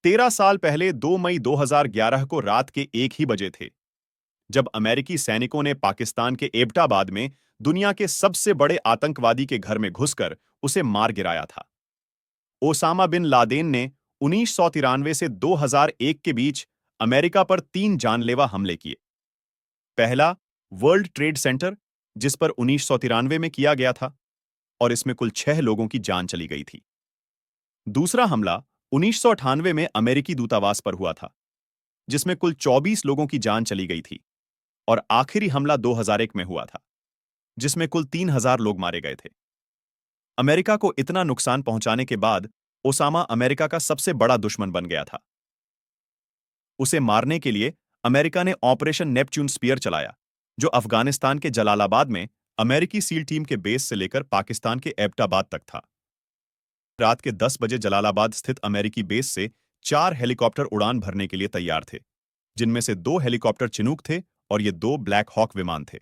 13 साल पहले 2 मई 2011 को रात के 1 ही बजे थे जब अमेरिकी सैनिकों ने पाकिस्तान के एबटाबाद में दुनिया के सबसे बड़े आतंकवादी के घर में घुसकर उसे मार गिराया था। ओसामा बिन लादेन ने 1993 से 2001 के बीच अमेरिका पर 3 जानलेवा हमले किए। पहला, वर्ल्ड ट्रेड सेंटर, जिस पर 1993 में किया गया था और इसमें कुल 6 लोगों की जान चली गई थी। दूसरा हमला 1998 में अमेरिकी दूतावास पर हुआ था, जिसमें कुल 24 लोगों की जान चली गई थी। और आखिरी हमला 2001 में हुआ था, जिसमें कुल 3000 लोग मारे गए थे। अमेरिका को इतना नुकसान पहुंचाने के बाद ओसामा अमेरिका का सबसे बड़ा दुश्मन बन गया था। उसे मारने के लिए अमेरिका ने ऑपरेशन नेपच्यून स्पीयर चलाया, जो अफगानिस्तान के जलालाबाद में अमेरिकी सील टीम के बेस से लेकर पाकिस्तान के एबटाबाद तक था। रात के 10 बजे जलालाबाद स्थित अमेरिकी बेस से 4 हेलीकॉप्टर उड़ान भरने के लिए तैयार थे, जिनमें से 2 हेलीकॉप्टर चिनूक थे और ये 2 ब्लैक हॉक विमान थे।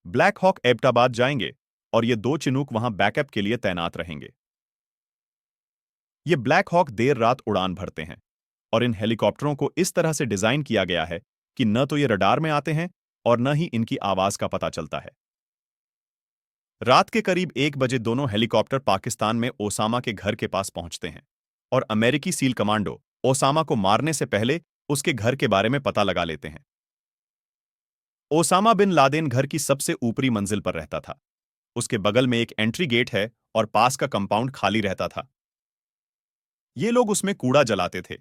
ब्लैक हॉक एबटाबाद जाएंगे और ये 2 चिनूक वहां बैकअप के लिए तैनात रहेंगे। ये ब्लैक हॉक देर रात उड़ान भरते हैं और इन हेलीकॉप्टरों को इस तरह से डिजाइन किया गया है कि न तो ये रडार में आते हैं और न ही इनकी आवाज का पता चलता है। रात के करीब 1 बजे दोनों हेलीकॉप्टर पाकिस्तान में ओसामा के घर के पास पहुंचते हैं और अमेरिकी सील कमांडो ओसामा को मारने से पहले उसके घर के बारे में पता लगा लेते हैं। ओसामा बिन लादेन घर की सबसे ऊपरी मंजिल पर रहता था। उसके बगल में एक एंट्री गेट है और पास का कंपाउंड खाली रहता था। ये लोग उसमें कूड़ा जलाते थे।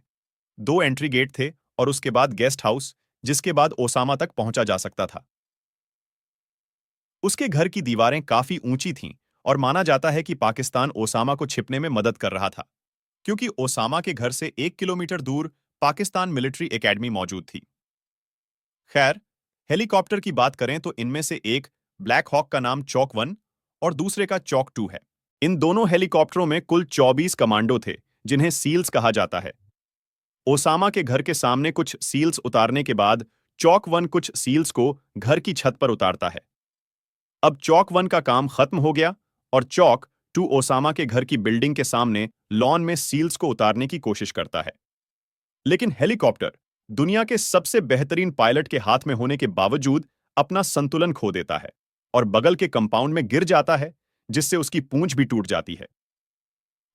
2 एंट्री गेट थे और उसके बाद गेस्ट हाउस, जिसके बाद ओसामा तक पहुंचा जा सकता था। उसके घर की दीवारें काफी ऊंची थीं और माना जाता है कि पाकिस्तान ओसामा को छिपने में मदद कर रहा था, क्योंकि ओसामा के घर से 1 किलोमीटर दूर पाकिस्तान मिलिट्री एकेडमी मौजूद थी। खैर, हेलीकॉप्टर की बात करें तो इनमें से एक ब्लैक हॉक का नाम चॉक 1 और दूसरे का चॉक 2 है। इन दोनों हेलीकॉप्टरों में कुल 24 कमांडो थे, जिन्हें सील्स कहा जाता है। ओसामा के घर के सामने कुछ सील्स उतारने के बाद चॉक 1 कुछ सील्स को घर की छत पर उतारता है। अब चॉक 1 का काम खत्म हो गया और चॉक 2 ओसामा के घर की बिल्डिंग के सामने लॉन में सील्स को उतारने की कोशिश करता है। लेकिन हेलीकॉप्टर दुनिया के सबसे बेहतरीन पायलट के हाथ में होने के बावजूद अपना संतुलन खो देता है और बगल के कंपाउंड में गिर जाता है, जिससे उसकी पूंछ भी टूट जाती है।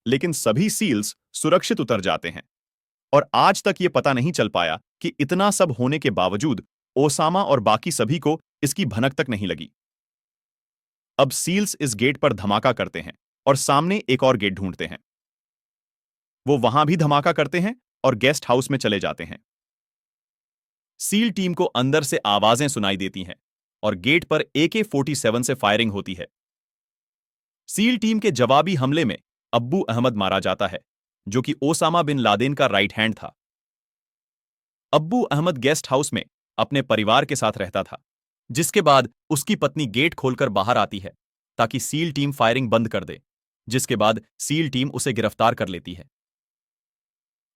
लेकिन सभी सील्स सुरक्षित उतर जाते हैं और आज तक यह पता नहीं चल पाया कि इतना सब होने के बावजूद ओसामा और बाकी सभी को इसकी भनक तक नहीं लगी। अब सील्स इस गेट पर धमाका करते हैं और सामने एक और गेट ढूंढते हैं। वो वहां भी धमाका करते हैं और गेस्ट हाउस में चले जाते हैं। सील टीम को अंदर से आवाजें सुनाई देती हैं और गेट पर AK-47 से फायरिंग होती है। सील टीम के जवाबी हमले में अब्बू अहमद मारा जाता है, जो कि ओसामा बिन लादेन का राइट हैंड था। अब्बू अहमद गेस्ट हाउस में अपने परिवार के साथ रहता था, जिसके बाद उसकी पत्नी गेट खोलकर बाहर आती है ताकि सील टीम फायरिंग बंद कर दे, जिसके बाद सील टीम उसे गिरफ्तार कर लेती है।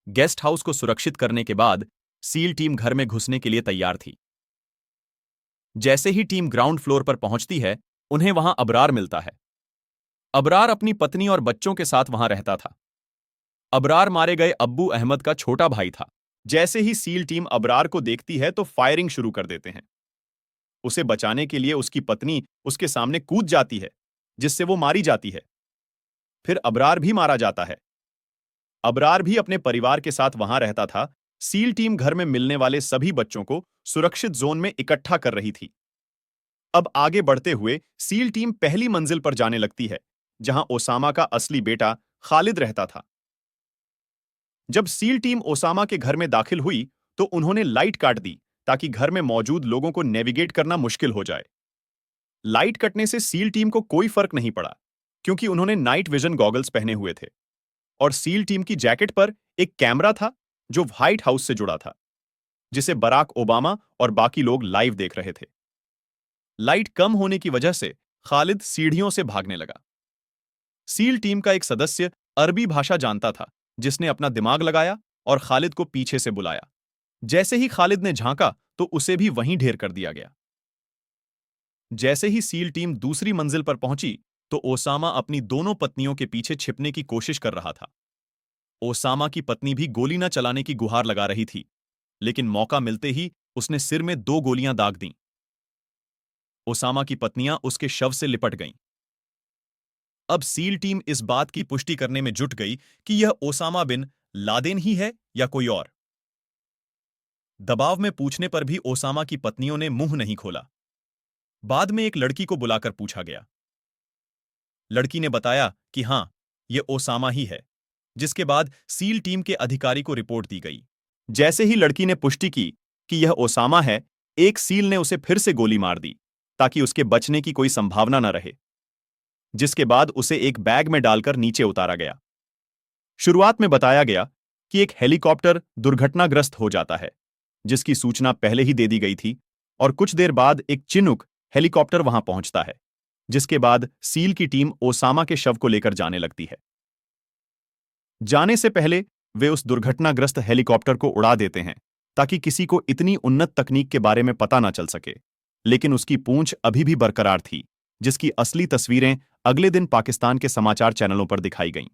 गेस्ट हाउस को सुरक्षित करने के बाद सील टीम घर में घुसने के लिए तैयार थी। जैसे ही टीम ग्राउंड फ्लोर पर पहुंचती है, उन्हें वहां अबरार मिलता है। अबरार अपनी पत्नी और बच्चों के साथ वहां रहता था। अबरार मारे गए अब्बू अहमद का छोटा भाई था। जैसे ही सील टीम अबरार को देखती है तो फायरिंग शुरू कर देते हैं। उसे बचाने के लिए उसकी पत्नी उसके सामने कूद जाती है, जिससे वो मारी जाती है। फिर अबरार भी मारा जाता है। अबरार भी अपने परिवार के साथ वहां रहता था। सील टीम घर में मिलने वाले सभी बच्चों को सुरक्षित जोन में इकट्ठा कर रही थी। अब आगे बढ़ते हुए सील टीम पहली मंजिल पर जाने लगती है, जहां ओसामा का असली बेटा खालिद रहता था। जब सील टीम ओसामा के घर में दाखिल हुई तो उन्होंने लाइट काट दी ताकि घर में मौजूद लोगों को नेविगेट करना मुश्किल हो जाए। लाइट कटने से सील टीम को कोई फर्क नहीं पड़ा, क्योंकि उन्होंने नाइट विजन गॉगल्स पहने हुए थे और सील टीम की जैकेट पर एक कैमरा था जो व्हाइट हाउस से जुड़ा था, जिसे बराक ओबामा और बाकी लोग लाइव देख रहे थे। लाइट कम होने की वजह से खालिद सीढ़ियों से भागने लगा। सील टीम का एक सदस्य अरबी भाषा जानता था, जिसने अपना दिमाग लगाया और खालिद को पीछे से बुलाया। जैसे ही खालिद ने झांका तो उसे भी वहीं ढेर कर दिया गया। जैसे ही सील टीम दूसरी मंजिल पर पहुंची तो ओसामा अपनी दोनों पत्नियों के पीछे छिपने की कोशिश कर रहा था। ओसामा की पत्नी भी गोली न चलाने की गुहार लगा रही थी, लेकिन मौका मिलते ही उसने सिर में 2 गोलियां दाग दीं। ओसामा की पत्नियां उसके शव से लिपट गईं। अब सील टीम इस बात की पुष्टि करने में जुट गई कि यह ओसामा बिन लादेन ही है या कोई और। दबाव में पूछने पर भी ओसामा की पत्नियों ने मुंह नहीं खोला। बाद में एक लड़की को बुलाकर पूछा गया। लड़की ने बताया कि हां, यह ओसामा ही है, जिसके बाद सील टीम के अधिकारी को रिपोर्ट दी गई। जैसे ही लड़की ने पुष्टि की कि यह ओसामा है, एक सील ने उसे फिर से गोली मार दी ताकि उसके बचने की कोई संभावना न रहे, जिसके बाद उसे एक बैग में डालकर नीचे उतारा गया। शुरुआत में बताया गया कि एक हेलीकॉप्टर दुर्घटनाग्रस्त हो जाता है, जिसकी सूचना पहले ही दे दी गई थी, और कुछ देर बाद एक चिनूक हेलीकॉप्टर वहां पहुंचता है, जिसके बाद सील की टीम ओसामा के शव को लेकर जाने लगती है। जाने से पहले वे उस दुर्घटनाग्रस्त हेलीकॉप्टर को उड़ा देते हैं ताकि किसी को इतनी उन्नत तकनीक के बारे में पता न चल सके, लेकिन उसकी पूंछ अभी भी बरकरार थी, जिसकी असली तस्वीरें अगले दिन पाकिस्तान के समाचार चैनलों पर दिखाई गईं।